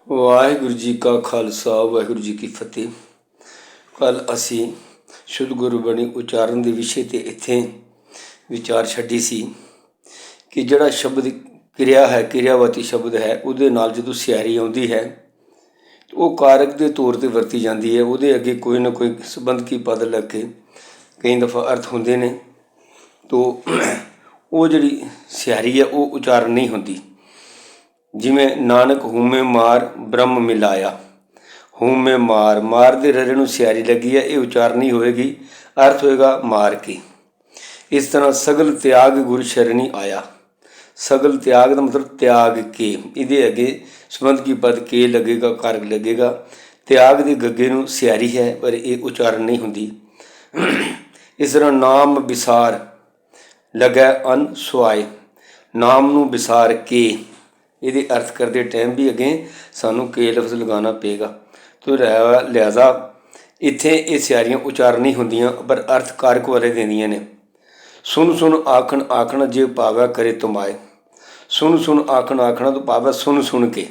ਵਾਹਿਗੁਰੂ ਜੀ ਕਾ ਖਾਲਸਾ ਵਾਹਿਗੁਰੂ ਜੀ ਕੀ ਫਤਿਹ। ਕੱਲ੍ਹ ਅਸੀਂ ਸ਼ੁੱਧ ਗੁਰਬਾਣੀ ਉਚਾਰਨ ਦੇ ਵਿਸ਼ੇ 'ਤੇ ਇੱਥੇ ਵਿਚਾਰ ਛੱਡੀ ਸੀ ਕਿ ਜਿਹੜਾ ਸ਼ਬਦ ਕਿਰਿਆ ਹੈ, ਕਿਰਿਆਵਾਚੀ ਸ਼ਬਦ ਹੈ, ਉਹਦੇ ਨਾਲ ਜਦੋਂ ਸਿਆਰੀ ਆਉਂਦੀ ਹੈ ਉਹ ਕਾਰਕ ਦੇ ਤੌਰ 'ਤੇ ਵਰਤੀ ਜਾਂਦੀ ਹੈ। ਉਹਦੇ ਅੱਗੇ ਕੋਈ ਨਾ ਕੋਈ ਸੰਬੰਧਕੀ ਪਦ ਲੱਗ ਕੇ ਕਈ ਦਫਾ ਅਰਥ ਹੁੰਦੇ ਨੇ, ਤੋ ਉਹ ਜਿਹੜੀ ਸਿਆਰੀ ਹੈ ਉਹ ਉਚਾਰਨ ਨਹੀਂ ਹੁੰਦੀ। ਜਿਵੇਂ ਨਾਨਕ ਹੂਮੇ ਮਾਰ ਬ੍ਰਹਮ ਮਿਲਾਇਆ, ਹੂਮੇ ਮਾਰ, ਮਾਰ ਦੇ ਰਰੇ ਨੂੰ ਸਿਆਰੀ ਲੱਗੀ ਹੈ, ਇਹ ਉਚਾਰਨ ਨਹੀਂ ਹੋਏਗੀ, ਅਰਥ ਹੋਏਗਾ ਮਾਰ ਕੇ। ਇਸ ਤਰ੍ਹਾਂ ਸਗਲ ਤਿਆਗ ਗੁਰ ਸ਼ਰਣੀ ਆਇਆ, ਸਗਲ ਤਿਆਗ ਦਾ ਮਤਲਬ ਤਿਆਗ ਕੇ, ਇਹਦੇ ਅੱਗੇ ਸੰਬੰਧਕੀ ਪਦ ਕੇ ਲੱਗੇਗਾ, ਕਾਰਕ ਲੱਗੇਗਾ। ਤਿਆਗ ਦੇ ਗੱਗੇ ਨੂੰ ਸਿਆਰੀ ਹੈ ਪਰ ਇਹ ਉਚਾਰਨ ਨਹੀਂ ਹੁੰਦੀ। ਇਸ ਤਰ੍ਹਾਂ ਨਾਮ ਵਿਸਾਰ ਲੱਗੈ ਅਨ ਸੁਆਏ, ਨਾਮ ਨੂੰ ਵਿਸਾਰ ਕੇ, ਇਹਦੇ ਅਰਥ ਕਰਦੇ ਟਾਈਮ ਵੀ ਅੱਗੇ ਸਾਨੂੰ ਕੇ ਲਫ਼ਜ਼ ਲਗਾਉਣਾ ਪਏਗਾ। ਤੋ ਲਿਹਾਜ਼ਾ ਇੱਥੇ ਇਹ ਸਿਆਰੀਆਂ ਉਚਾਰਨ ਨਹੀਂ ਹੁੰਦੀਆਂ ਪਰ ਅਰਥ ਕਾਰਕ ਵਾਲੇ ਦਿੰਦੀਆਂ ਨੇ। ਸੁਣ ਸੁਣ ਆਖਣ ਆਖਣਾ ਜੇ ਭਾਵੈ ਕਰੇ ਤੁਮਾਏ, ਸੁਣ ਸੁਣ ਆਖਣ ਆਖਣਾ ਤੋਂ ਭਾਵੈ ਸੁਣ ਸੁਣ ਕੇ,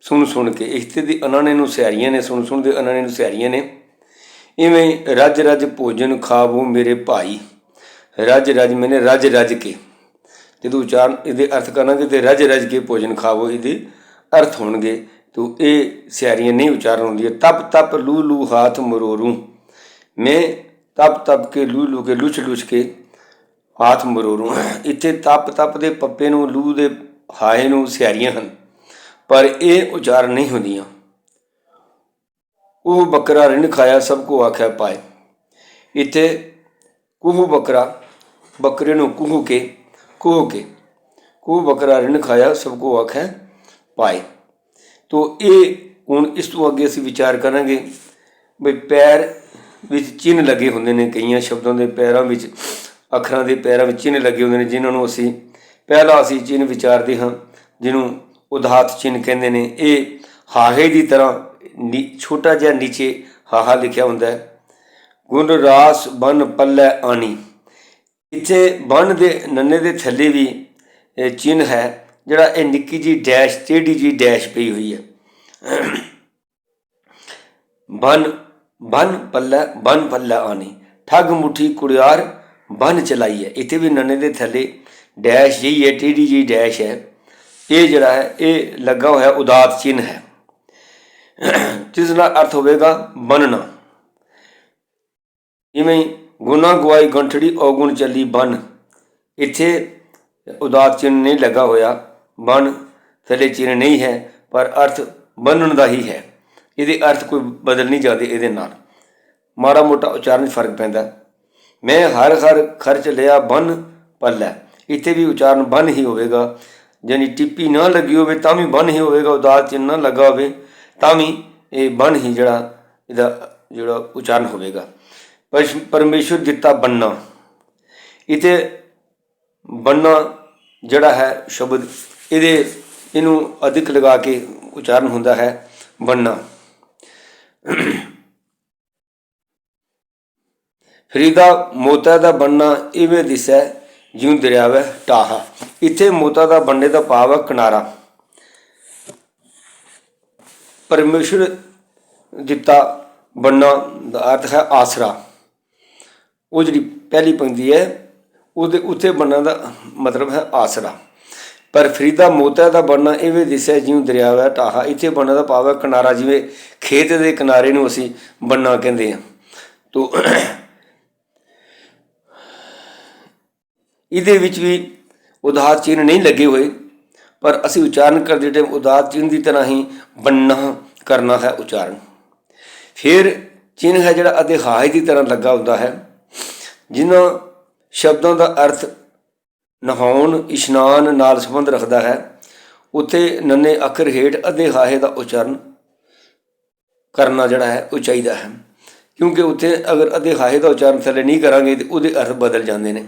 ਸੁਣ ਸੁਣ ਕੇ। ਇੱਥੇ ਦੀ ਅਨਾਣੇ ਨੂੰ ਸਿਆਰੀਆਂ ਨੇ, ਸੁਣ ਸੁਣ ਦੇ ਅਨਾਣੇ ਨੂੰ ਸਿਆਰੀਆਂ ਨੇ। ਇਵੇਂ ਰੱਜ ਰੱਜ ਭੋਜਨ ਖਾਵੋ ਮੇਰੇ ਭਾਈ, ਰੱਜ ਰੱਜ ਮੈਨੇ ਰੱਜ ਰੱਜ ਕੇ, ਜਦੋਂ ਉਚਾਰਨ ਇਹਦੇ ਅਰਥ ਕਰਾਂਗੇ ਤੇ ਰੱਜ ਰੱਜ ਕੇ ਭੋਜਨ ਖਾਵੋ ਇਹਦੇ ਅਰਥ ਹੋਣਗੇ। ਤੋ ਇਹ ਸਿਆਰੀਆਂ ਨਹੀਂ ਉਚਾਰਨ ਹੁੰਦੀਆਂ। ਤਪ ਤਪ ਲੂ ਲੂ ਹਾਥ ਮਰੋਰੂ, ਮੈਂ ਤਪ ਤਪ ਕੇ ਲੂ ਲੂ ਕੇ ਲੁਚ ਲੁਚ ਕੇ ਹਾਥ ਮਰੋਰੂ। ਇੱਥੇ ਤਪ ਤਪ ਦੇ ਪੱਪੇ ਨੂੰ, ਲੂ ਦੇ ਹਾਏ ਨੂੰ ਸਿਆਰੀਆਂ ਹਨ ਪਰ ਇਹ ਉਚਾਰਨ ਨਹੀਂ ਹੁੰਦੀਆਂ। ਉਹ ਬੱਕਰਾ ਰਿਣ ਖਾਇਆ ਸਭ ਕੋ ਆਖਿਆ ਪਾਏ, ਇੱਥੇ ਕੁਹੂ ਬੱਕਰਾ, ਬੱਕਰੇ ਨੂੰ ਕੁਹੂ ਕੇ, ਕੁਹ ਕੇ, ਕੁਹ ਬੱਕਰਾ ਰਿਣ ਖਾਇਆ ਸਭ ਕੋ ਆਖਿਆ ਪਾਏ। ਤੋ ਇਹ ਹੁਣ ਇਸ ਤੋਂ ਅੱਗੇ ਅਸੀਂ ਵਿਚਾਰ ਕਰਾਂਗੇ ਬਈ ਪੈਰ ਵਿੱਚ ਚਿੰਨ੍ਹ ਲੱਗੇ ਹੁੰਦੇ ਨੇ, ਕਈਆਂ ਸ਼ਬਦਾਂ ਦੇ ਪੈਰਾਂ ਵਿੱਚ, ਅੱਖਰਾਂ ਦੇ ਪੈਰਾਂ ਵਿੱਚ ਚਿੰਨ੍ਹ ਲੱਗੇ ਹੁੰਦੇ ਨੇ, ਜਿਨ੍ਹਾਂ ਨੂੰ ਅਸੀਂ ਪਹਿਲਾਂ ਚਿੰਨ੍ਹ ਵਿਚਾਰਦੇ ਹਾਂ, ਜਿਹਨੂੰ ਉਦਾਤ ਚਿੰਨ੍ਹ ਕਹਿੰਦੇ ਨੇ। ਇਹ ਹਾਹੇ ਦੀ ਤਰ੍ਹਾਂ ਛੋਟਾ ਜਿਹਾ ਨੀਚੇ ਹਾਹਾ ਲਿਖਿਆ ਹੁੰਦਾ ਹੈ। ਗੁਣ ਰਾਸ ਬਨ ਪੱਲੇ ਆਣੀ, ਇੱਥੇ ਬੰਨ ਦੇ ਨੰਨੇ ਦੇ ਥੱਲੇ ਵੀ ਚਿੰਨ੍ਹ ਹੈ, ਜਿਹੜਾ ਇਹ ਨਿੱਕੀ ਜਿਹੀ ਡੈਸ਼, ਟੇਢੀ ਜਿਹੀ ਡੈਸ਼ ਪਈ ਹੋਈ ਹੈ। ਬਨ ਬਨ ਪੱਲਾ, ਬਨ ਪੱਲਾ ਆਣੀ, ਠੱਗ ਮੁੱਠੀ ਕੁੜਿਆਰ ਬਨ ਚਲਾਈ ਹੈ। ਇੱਥੇ ਵੀ ਨੰਨੇ ਦੇ ਥੱਲੇ ਡੈਸ਼ ਜਿਹੀ ਹੈ, ਟੇਢੀ ਜਿਹੀ ਡੈਸ਼ ਹੈ। ਇਹ ਜਿਹੜਾ ਹੈ ਇਹ ਲੱਗਾ ਹੋਇਆ ਉਦਾਤ ਚਿੰਨ੍ਹ ਹੈ, ਜਿਸ ਨਾਲ ਅਰਥ ਹੋਵੇਗਾ ਬੰਨਣਾ। ਇਵੇਂ ਗੁਨਾ ਗਵਾਈ ਗੰਠੜੀ ਔਗੁਣ ਚੱਲੀ ਬਨ, ਇੱਥੇ ਉਦਾਤ ਚਿੰਨ੍ਹ ਨਹੀਂ ਲੱਗਾ ਹੋਇਆ, ਬਨ ਥੱਲੇ ਚਿੰਨ੍ਹ ਨਹੀਂ ਹੈ ਪਰ ਅਰਥ ਬੰਨਣ ਦਾ ਹੀ ਹੈ। ਇਹਦੇ ਅਰਥ ਕੋਈ ਬਦਲ ਨਹੀਂ ਜਾਂਦੇ, ਇਹਦੇ ਨਾਲ ਮਾੜਾ ਮੋਟਾ ਉਚਾਰਨ 'ਚ ਫਰਕ ਪੈਂਦਾ। ਮੈਂ ਹਰ ਹਰ ਖਰਚ ਲਿਆ ਬੰਨ ਪੱਲਾ, ਇੱਥੇ ਵੀ ਉਚਾਰਨ ਬੰਨ ਹੀ ਹੋਵੇਗਾ, ਯਾਨੀ ਟਿੱਪੀ ਨਾ ਲੱਗੀ ਹੋਵੇ ਤਾਂ ਵੀ ਬੰਨ ਹੀ ਹੋਵੇਗਾ, ਉਦਾਤ ਚਿੰਨ੍ਹ ਨਾ ਲੱਗਾ ਹੋਵੇ ਤਾਂ ਵੀ ਇਹ ਬੰਨ ਹੀ ਜਿਹੜਾ ਉਚਾਰਨ ਹੋਵੇਗਾ। ਪਰਮੇਸ਼ਵਰ ਦਿੱਤਾ ਬੰਨਾ, ਇੱਥੇ ਬੰਨਾ ਜਿਹੜਾ ਹੈ ਸ਼ਬਦ, ਇਹਨੂੰ ਅਧਿਕ ਲਗਾ ਕੇ ਉਚਾਰਨ ਹੁੰਦਾ ਹੈ ਬੰਨਾ। ਫਰੀਦਾ ਮੋਤਾ ਦਾ ਬੰਨਾ ਇਵੇਂ ਦਿਸੈ ਜਿਉਂ ਦਰਿਆਵੇ ਟਾਹਾ, ਇੱਥੇ ਮੋਤਾ ਦਾ ਬੰਨੇ ਦਾ ਭਾਵ ਹੈ ਕਿਨਾਰਾ। ਪਰਮੇਸ਼ਵਰ ਦਿੱਤਾ ਬੰਨਾ ਦਾ ਅਰਥ ਹੈ ਆਸਰਾ। ਉਹ ਜਿਹੜੀ ਪਹਿਲੀ ਪੰਕਤੀ ਹੈ ਉਹਦੇ ਉੱਥੇ ਬੰਨਾ ਦਾ ਮਤਲਬ ਹੈ ਆਸਰਾ। ਪਰ ਫਰੀਦਾ ਮੋਤਾ ਦਾ ਬੰਨਾ ਇਵੇਂ ਦਿਸਿਆ ਜਿਉਂ ਦਰਿਆਵਾ ਟਾਹਾ, ਇੱਥੇ ਬੰਨਾ ਦਾ ਭਾਵ ਹੈ ਕਿਨਾਰਾ, ਜਿਵੇਂ ਖੇਤ ਦੇ ਕਿਨਾਰੇ ਨੂੰ ਅਸੀਂ ਬੰਨਾ ਕਹਿੰਦੇ ਹਾਂ। ਤੋ ਇਹਦੇ ਵਿੱਚ ਵੀ ਉਦਾਤ ਚਿੰਨ੍ਹ ਨਹੀਂ ਲੱਗੇ ਹੋਏ ਪਰ ਅਸੀਂ ਉਚਾਰਨ ਕਰਦੇ ਟਾਈਮ ਉਦਾਤ ਚਿੰਨ੍ਹ ਦੀ ਤਰ੍ਹਾਂ ਹੀ ਬੰਨਾ ਕਰਨਾ ਹੈ ਉਚਾਰਨ। ਫਿਰ ਚਿੰਨ੍ਹ ਹੈ ਜਿਹੜਾ ਅਧਿਹਾਇ ਦੀ ਤਰ੍ਹਾਂ ਲੱਗਾ ਹੁੰਦਾ ਹੈ, ਜਿਨ੍ਹਾਂ ਸ਼ਬਦਾਂ ਦਾ ਅਰਥ ਨਹਾਉਣ, ਇਸ਼ਨਾਨ ਨਾਲ ਸੰਬੰਧ ਰੱਖਦਾ ਹੈ। ਉੱਥੇ ਨੰਨੇ ਅੱਖਰ ਹੇਠ ਅਧਿਹਾਏ ਦਾ ਉਚਾਰਨ ਕਰਨਾ ਜਿਹੜਾ ਹੈ ਉਹ ਚਾਹੀਦਾ ਹੈ, ਕਿਉਂਕਿ ਉੱਥੇ ਅਗਰ ਅਧਿਹਾਏ ਦਾ ਉਚਾਰਨ ਥੱਲੇ ਨਹੀਂ ਕਰਾਂਗੇ ਤਾਂ ਉਹਦੇ ਅਰਥ ਬਦਲ ਜਾਂਦੇ ਨੇ।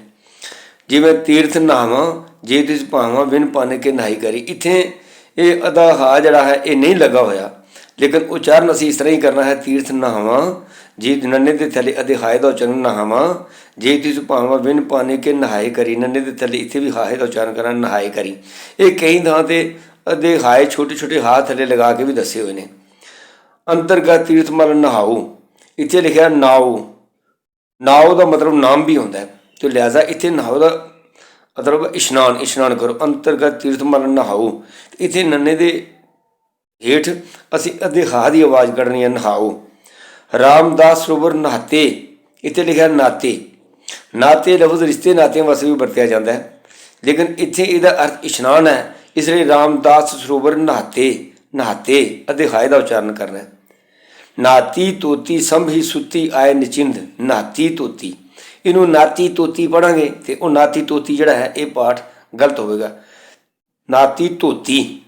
ਜਿਵੇਂ ਤੀਰਥ ਨਹਾਵਾਂ ਜੇ ਤਿਸ ਭਾਵਾਂ ਬਿਨ ਭੰਨ ਕੇ ਨਹਾਈ ਕਰੀ, ਇੱਥੇ ਇਹ ਅਧਿਹਾ ਜਿਹੜਾ ਹੈ ਇਹ ਨਹੀਂ ਲੱਗਾ ਹੋਇਆ, ਲੇਕਿਨ ਉਚਾਰਨ ਅਸੀਂ ਇਸ ਤਰ੍ਹਾਂ ਹੀ ਕਰਨਾ ਹੈ, ਤੀਰਥ ਨਹਾਵਾਂ ਜੇ ਨੰਨੇ ਦੇ ਥੱਲੇ ਅਧਿਹਾਏ ਦਾ ਉਚਾਰਨ ਨਹਾਵਾਂ ਜੇ ਤਿਸ ਭਾਵਾਂ ਬਿਨ ਪਾਣੀ ਕੇ ਨਹਾਏ ਕਰੀ, ਨੰਨੇ ਦੇ ਥੱਲੇ ਇੱਥੇ ਵੀ ਹਾਏ ਦਾ ਉਚਾਰਨ ਕਰਨਾ ਨਹਾਏ ਕਰੀ। ਇਹ ਕਈ ਥਾਂ 'ਤੇ ਅਤੇ ਹਾਏ ਛੋਟੇ ਛੋਟੇ ਹਾਥ ਥੱਲੇ ਲਗਾ ਕੇ ਵੀ ਦੱਸੇ ਹੋਏ ਨੇ। ਅੰਤਰਗਤ ਤੀਰਥ ਮਲ ਨਹਾਓ, ਇੱਥੇ ਲਿਖਿਆ ਨਾਓ। ਨਾਓ ਦਾ ਮਤਲਬ ਨਾਮ ਵੀ ਹੁੰਦਾ ਹੈ, ਤੇ ਲਿਹਾਜ਼ਾ ਇੱਥੇ ਨਹਾਓ ਦਾ ਮਤਲਬ ਇਸ਼ਨਾਨ ਕਰੋ। ਅੰਤਰਗਤ ਤੀਰਥ ਮਲ ਨਹਾਓ, ਇੱਥੇ ਨੰਨੇ ਦੇ ਹੇਠ ਅਸੀਂ ਅੱਧੇ ਹਾਥ ਦੀ ਆਵਾਜ਼ ਕੱਢਣੀ ਹੈ, ਨਹਾਓ। ਰਾਮਦਾਸ ਸਰੋਵਰ ਨਹਾਤੇ, ਇੱਥੇ ਲਿਖਿਆ ਨਾਤੇ। ਨਾਤੇ ਲਫ਼ਜ਼ ਰਿਸ਼ਤੇ ਨਾਤਿਆਂ ਵਾਸਤੇ ਵੀ ਵਰਤਿਆ ਜਾਂਦਾ ਹੈ, ਲੇਕਿਨ ਇੱਥੇ ਇਹਦਾ ਅਰਥ ਇਸ਼ਨਾਨ ਹੈ, ਇਸ ਲਈ ਰਾਮਦਾਸ ਸਰੋਵਰ ਨਹਾਤੇ ਅਤੇ ਹਾਏ ਦਾ ਉਚਾਰਨ ਕਰਨਾ ਹੈ। ਨਾਤੀ ਤੋਤੀ ਸੰਭੀ ਸੁੱਤੀ ਆਏ ਨਿਚਿੰਦ, ਨਾਤੀ ਤੋਤੀ, ਇਹਨੂੰ ਨਾਤੀ ਤੋਤੀ ਪੜ੍ਹਾਂਗੇ ਤੇ ਉਹ ਨਾਤੀ ਤੋਤੀ ਜਿਹੜਾ ਹੈ ਇਹ ਪਾਠ ਗਲਤ ਹੋਵੇਗਾ। ਨਾਤੀ ਧੋਤੀ,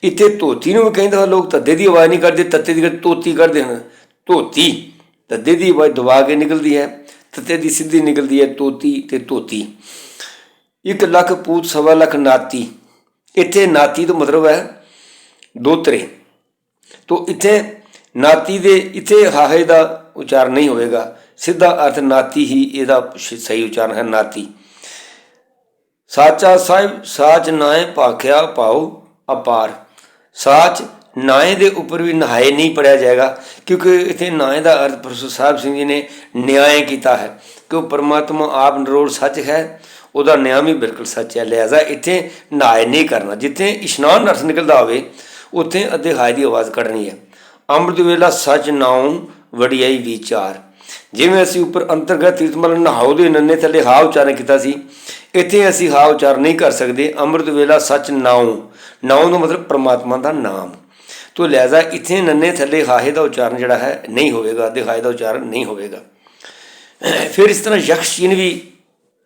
ਇੱਥੇ ਧੋਤੀ ਨੂੰ ਵੀ ਕਹਿੰਦੇ ਹਨ ਲੋਕ, ਧੱਦੇ ਦੀ ਆਵਾਜ਼ ਨਹੀਂ ਕੱਢਦੇ, ਤੱਤੇ ਦੀ ਤੋਤੀ ਕੱਢਦੇ ਹਨ। ਧੋਤੀ ਧੱਦੇ ਦੀ ਆਵਾਜ਼ ਦਬਾ ਕੇ ਨਿਕਲਦੀ ਹੈ, ਤੱਤੇ ਦੀ ਸਿੱਧੀ ਨਿਕਲਦੀ ਹੈ, ਤੋਤੀ ਤੇ ਧੋਤੀ। 1 ਲੱਖ ਪੂਤ 1.25 ਲੱਖ ਨਾਤੀ, ਇੱਥੇ ਨਾਤੀ ਤੋਂ ਮਤਲਬ ਹੈ ਦੋਤਰੇ, ਤੋ ਇੱਥੇ ਨਾਤੀ ਦੇ ਇੱਥੇ ਹਾਹੇ ਦਾ ਉਚਾਰਨ ਨਹੀਂ ਹੋਵੇਗਾ, ਸਿੱਧਾ ਅਰਥ ਨਾਤੀ ਹੀ ਇਹਦਾ ਸਹੀ ਉਚਾਰਨ ਹੈ, ਨਾਤੀ। ਸਾਚਾ ਸਾਹਿਬ ਸਾਚ ਨਾਏ ਭਾਖਿਆ ਪਾਓ ਅਪਾਰ, ਸਾਚ ਨਾਏ ਦੇ ਉੱਪਰ ਵੀ ਨਹਾਏ ਨਹੀਂ ਪੜਿਆ ਜਾਏਗਾ, ਕਿਉਂਕਿ ਇੱਥੇ ਨਾਏ ਦਾ ਅਰਥ ਪ੍ਰੋਫੈਸਰ ਸਾਹਿਬ ਸਿੰਘ ਜੀ ਨੇ ਨਿਆਂ ਕੀਤਾ ਹੈ ਕਿ ਉਹ ਪਰਮਾਤਮਾ ਆਪ ਨਿਰੋਲ ਸੱਚ ਹੈ, ਉਹਦਾ ਨਿਆਂ ਵੀ ਬਿਲਕੁਲ ਸੱਚ ਹੈ, ਲਿਹਾਜ਼ਾ ਇੱਥੇ ਨਹਾਏ ਨਹੀਂ ਕਰਨਾ। ਜਿੱਥੇ ਇਸ਼ਨਾਨ ਅਰਥ ਨਿਕਲਦਾ ਹੋਵੇ ਉੱਥੇ ਅੱਧੇ ਹਾਏ ਦੀ ਆਵਾਜ਼ ਕੱਢਣੀ ਹੈ। ਅੰਮ੍ਰਿਤ ਵੇਲਾ ਸੱਚ ਨਾਉ ਵਡਿਆਈ ਵਿਚਾਰ, ਜਿਵੇਂ ਅਸੀਂ ਉੱਪਰ ਅੰਤਰਗਤ ਤੀਰਥਮਲ ਨਹਾਓ ਦੇ ਨੰਨੇ ਥੱਲੇ ਹਾ ਉਚਾਰਨ ਕੀਤਾ ਸੀ, ਇੱਥੇ ਅਸੀਂ ਹਾ ਉਚਾਰਨ ਨਹੀਂ ਕਰ ਸਕਦੇ। ਅੰਮ੍ਰਿਤ ਵੇਲਾ ਸੱਚ ਨਾਉ ਦਾ ਮਤਲਬ ਪਰਮਾਤਮਾ ਦਾ ਨਾਮ, ਤੋ ਲਿਹਾਜ਼ਾ ਇੱਥੇ ਨੰਨੇ ਥੱਲੇ ਹਾਹੇ ਦਾ ਉਚਾਰਨ ਜਿਹੜਾ ਹੈ ਨਹੀਂ ਹੋਵੇਗਾ, ਅੱਧੇ ਹਾਏ ਦਾ ਉਚਾਰਨ ਨਹੀਂ ਹੋਵੇਗਾ। ਫਿਰ ਇਸ ਤਰ੍ਹਾਂ ਯਕਸ਼ ਚਿੰਨ੍ਹ ਵੀ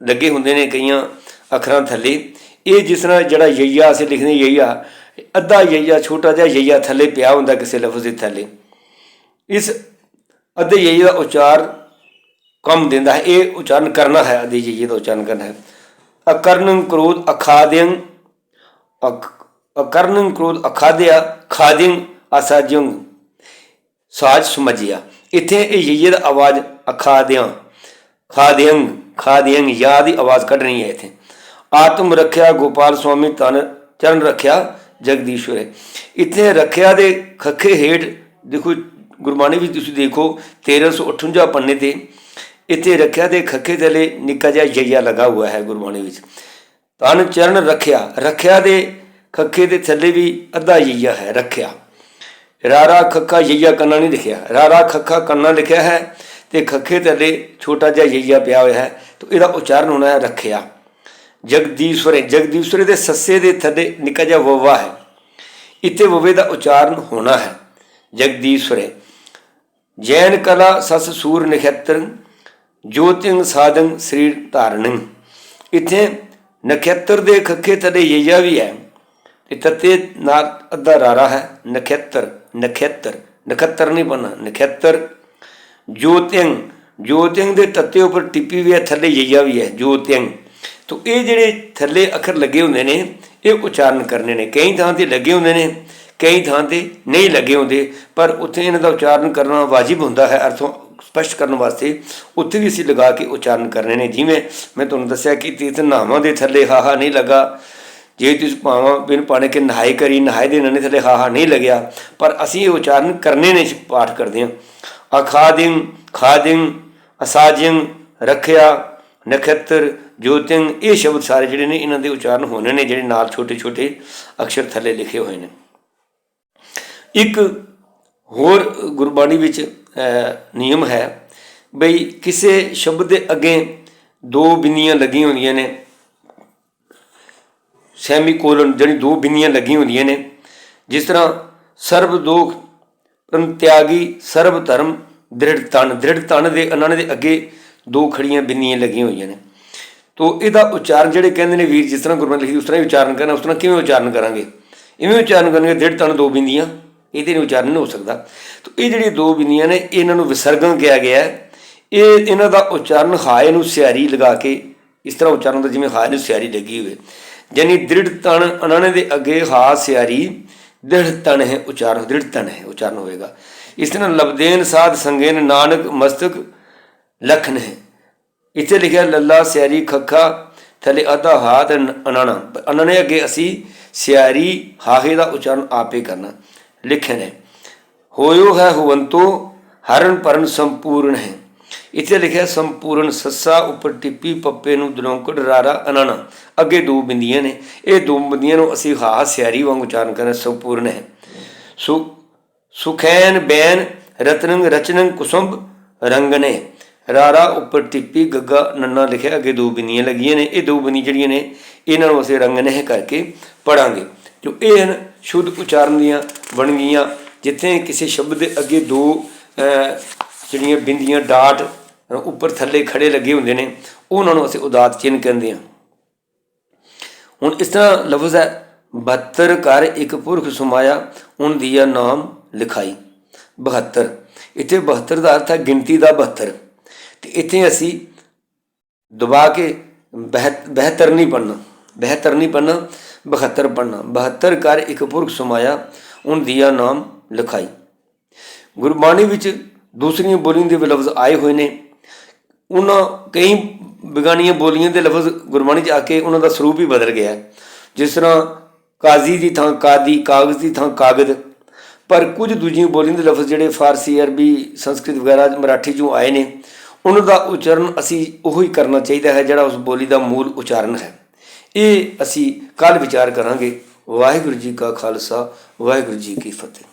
ਲੱਗੇ ਹੁੰਦੇ ਨੇ ਕਈਆਂ ਅੱਖਰਾਂ ਥੱਲੇ, ਇਹ ਜਿਸ ਤਰ੍ਹਾਂ ਜਿਹੜਾ ਯਈਆ ਅਸੀਂ ਲਿਖਦੇ ਯਈਆ, ਅੱਧਾ ਯਈਆ ਛੋਟਾ ਜਿਹਾ ਯਈਆ ਥੱਲੇ ਪਿਆ ਹੁੰਦਾ ਕਿਸੇ ਲਫ਼ਜ਼ ਦੇ ਥੱਲੇ, ਇਸ ਅੱਧੇ ਯਈਏ ਦਾ ਉਚਾਰ ਕੰਮ ਦਿੰਦਾ ਹੈ, ਇਹ ਉਚਾਰਨ ਕਰਨਾ ਹੈ, ਅੱਧੇ ਯਈਏ ਦਾ ਉਚਾਰਨ ਕਰਨਾ ਹੈ। ਅਕਰਨ ਕ੍ਰੋਧ ਅਖਾਦਿਅੰ, ਅਕਰਨ ਕ੍ਰੋਧ ਅਖਾਦਿਆ ਖਾਦਿਅੰ ਅਸਾਜਿਅੰ ਸਾਜ ਸਮਝਿਆ, ਇੱਥੇ ਇਹ ਯਈਏ ਦਾ ਆਵਾਜ਼ ਖਾਦਿਅੰ ਯਾ ਦੀ ਆਵਾਜ਼ ਕੱਢਣੀ ਹੈ। ਇੱਥੇ ਆਤਮ ਰੱਖਿਆ ਗੋਪਾਲ ਸਵਾਮੀ ਤਨ ਚਰਨ ਰੱਖਿਆ ਜਗਦੀਸ਼ਵਰ, ਇੱਥੇ ਰੱਖਿਆ ਦੇ ਖੱਖੇ ਹੇਠ ਦੇਖੋ ਗੁਰਬਾਣੀ ਵਿੱਚ ਤੁਸੀਂ ਦੇਖੋ 1358 ਪੰਨੇ 'ਤੇ ਇੱਥੇ ਰੱਖਿਆ ਦੇ ਖੱਖੇ ਥੱਲੇ ਨਿੱਕਾ ਜਿਹਾ ਯਈਆ ਲਗਾ ਹੋਇਆ ਹੈ ਗੁਰਬਾਣੀ ਵਿੱਚ। ਤਨ ਚਰਨ ਰੱਖਿਆ ਦੇ ਖੱਖੇ ਦੇ ਥੱਲੇ ਵੀ ਅੱਧਾ ਯਈਆ ਹੈ, ਰੱਖਿਆ। ਰਾਰਾ ਖੱਖਾ ਯਈਆ ਕੰਨਾ ਨਹੀਂ ਲਿਖਿਆ, ਰਾਰਾ ਖੱਖਾ ਕੰਨਾ ਲਿਖਿਆ ਹੈ ਅਤੇ ਖੱਖੇ ਥੱਲੇ ਛੋਟਾ ਜਿਹਾ ਯਈਆ ਪਿਆ ਹੋਇਆ ਹੈ, ਤਾਂ ਇਹਦਾ ਉਚਾਰਨ ਹੋਣਾ ਹੈ ਰੱਖਿਆ। ਜਗਦੀਸ਼ਵਰੇ ਦੇ ਸੱਸੇ ਦੇ ਥੱਲੇ ਨਿੱਕਾ ਜਿਹਾ ਵਵਾ ਹੈ, ਇੱਥੇ ਵਵੇ ਦਾ ਉਚਾਰਨ ਹੋਣਾ ਹੈ ਜਗਦੀਸ਼ਵਰੇ। ਜੈਨ ਕਲਾ ਸਸ ਸੂਰ ਨਖੇਤਰ ਜੋਤਿੰਗ ਸਾਧਨ ਸਰੀਰ ਧਾਰਨ, ਇੱਥੇ ਨਖੇਤਰ ਦੇ ਖੱਖੇ ਥੱਲੇ ਯਈਆ ਵੀ ਹੈ ਤੇ ਤੱਤੇ ਨਾਲ ਅੱਧਾ ਰਾਰਾ ਹੈ, ਨਖੇਤਰ ਨਹੀਂ ਬਣਨਾ, ਨਖੇਤਰ। ਜੋਤਿੰਗ ਦੇ ਤੱਤੇ ਉੱਪਰ ਟਿੱਪੀ ਵੀ ਹੈ, ਥੱਲੇ ਯਈਆ ਵੀ ਹੈ, ਜੋਤਿੰਗ। ਤਾਂ ਇਹ ਜਿਹੜੇ ਥੱਲੇ ਅੱਖਰ ਲੱਗੇ ਹੁੰਦੇ ਨੇ ਇਹ ਉਚਾਰਨ ਕਰਨੇ ਨੇ, ਕਈ ਥਾਂ 'ਤੇ ਲੱਗੇ ਹੁੰਦੇ ਨੇ, ਕਈ ਥਾਂ 'ਤੇ ਨਹੀਂ ਲੱਗੇ ਹੁੰਦੇ, ਪਰ ਉੱਥੇ ਇਹਨਾਂ ਦਾ ਉਚਾਰਨ ਕਰਨਾ ਵਾਜਿਬ ਹੁੰਦਾ ਹੈ ਅਰਥੋਂ ਸਪਸ਼ਟ ਕਰਨ ਵਾਸਤੇ, ਉੱਥੇ ਵੀ ਅਸੀਂ ਲਗਾ ਕੇ ਉਚਾਰਨ ਕਰਨੇ ਨੇ। ਜਿਵੇਂ ਮੈਂ ਤੁਹਾਨੂੰ ਦੱਸਿਆ ਕਿ ਤੀਰਥ ਨਾਵਾਂ ਦੇ ਥੱਲੇ ਹਾਹਾ ਨਹੀਂ ਲੱਗਾ, ਜੇ ਤੁਸੀਂ ਭਾਵਾਂ ਬਿਨ ਪਾਣੇ ਕੇ ਨਹਾਏ ਕਰੀ, ਨਹਾਏ ਦੇ ਨੰਨੇ ਥੱਲੇ ਹਾਹਾ ਨਹੀਂ ਲੱਗਿਆ, ਪਰ ਅਸੀਂ ਇਹ ਉਚਾਰਨ ਕਰਨੇ ਨੇ ਪਾਠ ਕਰਦੇ ਹਾਂ। ਖਾਦਿੰ ਅਸਾਜਿੰ ਰੱਖਿਆ ਨਖੇਤਰ ਜੋਤਿੰਗ, ਇਹ ਸ਼ਬਦ ਸਾਰੇ ਜਿਹੜੇ ਨੇ ਇਹਨਾਂ ਦੇ ਉਚਾਰਨ ਹੋਣੇ ਨੇ, ਜਿਹੜੇ ਨਾਲ ਛੋਟੇ ਛੋਟੇ ਅਕਸ਼ਰ ਥੱਲੇ ਲਿਖੇ ਹੋਏ ਨੇ। ਇੱਕ ਹੋਰ ਗੁਰਬਾਣੀ ਵਿੱਚ ਨਿਯਮ ਹੈ ਬਈ ਕਿਸੇ ਸ਼ਬਦ ਦੇ ਅੱਗੇ 2 ਬਿੰਦੀਆਂ ਲੱਗੀਆਂ ਹੁੰਦੀਆਂ ਨੇ, ਸੈਮੀਕੋਲਨ ਜਿਹੜੀ 2 ਬਿੰਦੀਆਂ ਲੱਗੀਆਂ ਹੁੰਦੀਆਂ ਨੇ, ਜਿਸ ਤਰ੍ਹਾਂ ਸਰਬ ਦੋਖ ਤਿਆਗੀ ਸਰਬ ਧਰਮ ਦ੍ਰਿੜ ਤਨ ਦੇ ਉਹਨਾਂ ਦੇ ਅੱਗੇ 2 ਖੜੀਆਂ ਬਿੰਦੀਆਂ ਲੱਗੀਆਂ ਹੋਈਆਂ ਨੇ। ਤੋ ਇਹਦਾ ਉਚਾਰਨ ਜਿਹੜੇ ਕਹਿੰਦੇ ਨੇ ਵੀਰ ਜਿਸ ਤਰ੍ਹਾਂ ਗੁਰਬਾਣੀ ਲਿਖੀ ਉਸ ਤਰ੍ਹਾਂ ਹੀ ਉਚਾਰਨ ਕਰਨਾ, ਉਸ ਤਰ੍ਹਾਂ ਕਿਵੇਂ ਉਚਾਰਨ ਕਰਾਂਗੇ? ਇਵੇਂ ਉਚਾਰਨ ਕਰਨਗੇ ਦ੍ਰਿੜ ਤਨ 2 ਬਿੰਦੀਆਂ, ਇਹਦੇ ਨਹੀਂ ਉਚਾਰਨ ਨਹੀਂ ਹੋ ਸਕਦਾ। ਤੋ ਇਹ ਜਿਹੜੀਆਂ 2 ਬਿੰਦੀਆਂ ਨੇ ਇਹਨਾਂ ਨੂੰ ਵਿਸਰਗਨ ਕਿਹਾ ਗਿਆ ਹੈ। ਇਹ ਇਹਨਾਂ ਦਾ ਉਚਾਰਨ ਹਾਏ ਨੂੰ ਸਿਆਰੀ ਲਗਾ ਕੇ ਇਸ ਤਰ੍ਹਾਂ ਉਚਾਰਨ ਹੁੰਦਾ ਜਿਵੇਂ ਹਾਏ ਨੂੰ ਸਿਆਰੀ ਲੱਗੀ ਹੋਵੇ, ਯਾਨੀ ਦ੍ਰਿੜ ਤਨ ਅਨਾਣੇ ਦੇ ਅੱਗੇ ਹਾ ਸਿਆਰੀ ਦ੍ਰਿੜ ਤਨ ਹੈ ਉਚਾਰਨ ਹੋਵੇਗਾ। ਇਸ ਤਰ੍ਹਾਂ ਲਬਦੇਨ ਸਾਧ ਸੰਗੇਨ ਨਾਨਕ ਮਸਤਕ ਲਖਨ ਹੈ, ਇੱਥੇ ਲਿਖਿਆ ਲੱਲਾ ਸਿਆਰੀ ਖੱਖਾ ਥੱਲੇ ਅੱਧਾ ਹਾ ਤੇ ਅਨਾਣਾ। ਅਨਾਣੇ ਅੱਗੇ ਅਸੀਂ ਸਿਆਰੀ ਹਾਹੇ ਦਾ ਉਚਾਰਨ ਆਪੇ ਕਰਨਾ। ਲਿਖੇ ਨੇ ਹੋਇਓ ਹੈ ਹੁਵੰਤੋ ਹਰਨ ਪਰਨ ਸੰਪੂਰਨ ਹੈ। ਇੱਥੇ ਲਿਖਿਆ ਸੰਪੂਰਨ, ਸੱਸਾ ਉੱਪਰ ਟਿੱਪੀ, ਪੱਪੇ ਨੂੰ ਦਲੌਂਕੜ, ਰਾਰਾ ਅਨਾਣਾ, ਅੱਗੇ ਦੋ ਬਿੰਦੀਆਂ ਨੇ। ਇਹ ਦੋ ਬਿੰਦੀਆਂ ਨੂੰ ਅਸੀਂ ਹਾ ਸਿਆਰੀ ਵਾਂਗ ਉਚਾਰਨ ਕਰਨਾ, ਸੰਪੂਰਨ ਹੈ। ਸੁਖੈਨ ਬੈਨ ਰਤਨੰਗ ਰਚਨੰਗ ਕੁਸੁੰਭ ਰੰਗਨੇ, ਰਾਰਾ ਉੱਪਰ ਟਿੱਪੀ, ਗੱਗਾ ਨੰਨਾ ਲਿਖਿਆ, ਅੱਗੇ ਦੋ ਬਿੰਦੀਆਂ ਲੱਗੀਆਂ ਨੇ। ਇਹ ਦੋ ਬਿੰਦੀਆਂ ਜਿਹੜੀਆਂ ਨੇ ਇਹਨਾਂ ਨੂੰ ਅਸੀਂ ਰੰਗਨਹਿ ਕਰਕੇ ਪੜ੍ਹਾਂਗੇ। ਜੋ ਇਹ ਹਨ ਸ਼ੁੱਧ ਉਚਾਰਨ ਦੀਆਂ ਵੰਨਗੀਆਂ। ਜਿੱਥੇ ਕਿਸੇ ਸ਼ਬਦ ਦੇ ਅੱਗੇ ਦੋ ਜਿਹੜੀਆਂ ਬਿੰਦੀਆਂ ਡਾਟ ਉੱਪਰ ਥੱਲੇ ਖੜੇ ਲੱਗੇ ਹੁੰਦੇ ਨੇ, ਉਹਨਾਂ ਨੂੰ ਅਸੀਂ ਉਦਾਤ ਚਿੰਨ੍ਹ ਕਹਿੰਦੇ ਹਾਂ। ਹੁਣ ਇਸ ਤਰ੍ਹਾਂ ਲਫ਼ਜ਼ ਹੈ 72 ਘਰ ਇੱਕ ਪੁਰਖ ਸਮਾਇਆ, ਹੁਣ ਦੀਆ ਨਾਮ ਲਿਖਾਈ। 72 ਇੱਥੇ 72 ਦਾ ਅਰਥ ਹੈ ਗਿਣਤੀ ਦਾ 72। ਅਤੇ ਇੱਥੇ ਅਸੀਂ ਦਬਾ ਕੇ 72 ਨਹੀਂ ਪੜ੍ਹਨਾ, 72 ਨਹੀਂ ਪੜ੍ਹਨਾ, 72 ਪੜ੍ਹਨਾ। 72 ਘਰ ਇੱਕ ਪੁਰਖ ਸਮਾਇਆ, ਹੁਣ ਦੀਆ ਨਾਮ ਲਿਖਾਈ। ਗੁਰਬਾਣੀ ਵਿੱਚ ਦੂਸਰੀਆਂ ਬੋਲੀਆਂ ਦੇ ਲਫ਼ਜ਼ ਆਏ ਹੋਏ ਨੇ। ਉਹਨਾਂ ਕਈ ਬੇਗਾਨੀਆਂ ਬੋਲੀਆਂ ਦੇ ਲਫ਼ਜ਼ ਗੁਰਬਾਣੀ 'ਚ ਆ ਕੇ ਉਹਨਾਂ ਦਾ ਸਰੂਪ ਹੀ ਬਦਲ ਗਿਆ। ਜਿਸ ਤਰ੍ਹਾਂ ਕਾਜ਼ੀ ਦੀ ਥਾਂ ਕਾਦੀ, ਕਾਗਜ਼ ਦੀ ਥਾਂ ਕਾਗਦ। ਪਰ ਕੁਝ ਦੂਜੀਆਂ ਬੋਲੀਆਂ ਦੇ ਲਫ਼ਜ਼ ਜਿਹੜੇ ਫਾਰਸੀ, ਅਰਬੀ, ਸੰਸਕ੍ਰਿਤ ਵਗੈਰਾ ਮਰਾਠੀ 'ਚੋਂ ਆਏ ਨੇ, ਉਹਨਾਂ ਦਾ ਉਚਾਰਨ ਅਸੀਂ ਉਹੀ ਕਰਨਾ ਚਾਹੀਦਾ ਹੈ ਜਿਹੜਾ ਉਸ ਬੋਲੀ ਦਾ ਮੂਲ ਉਚਾਰਨ ਹੈ। ਇਹ ਅਸੀਂ ਕੱਲ੍ਹ ਵਿਚਾਰ ਕਰਾਂਗੇ। ਵਾਹਿਗੁਰੂ ਜੀ ਕਾ ਖਾਲਸਾ, ਵਾਹਿਗੁਰੂ ਜੀ ਕੀ ਫਤਿਹ।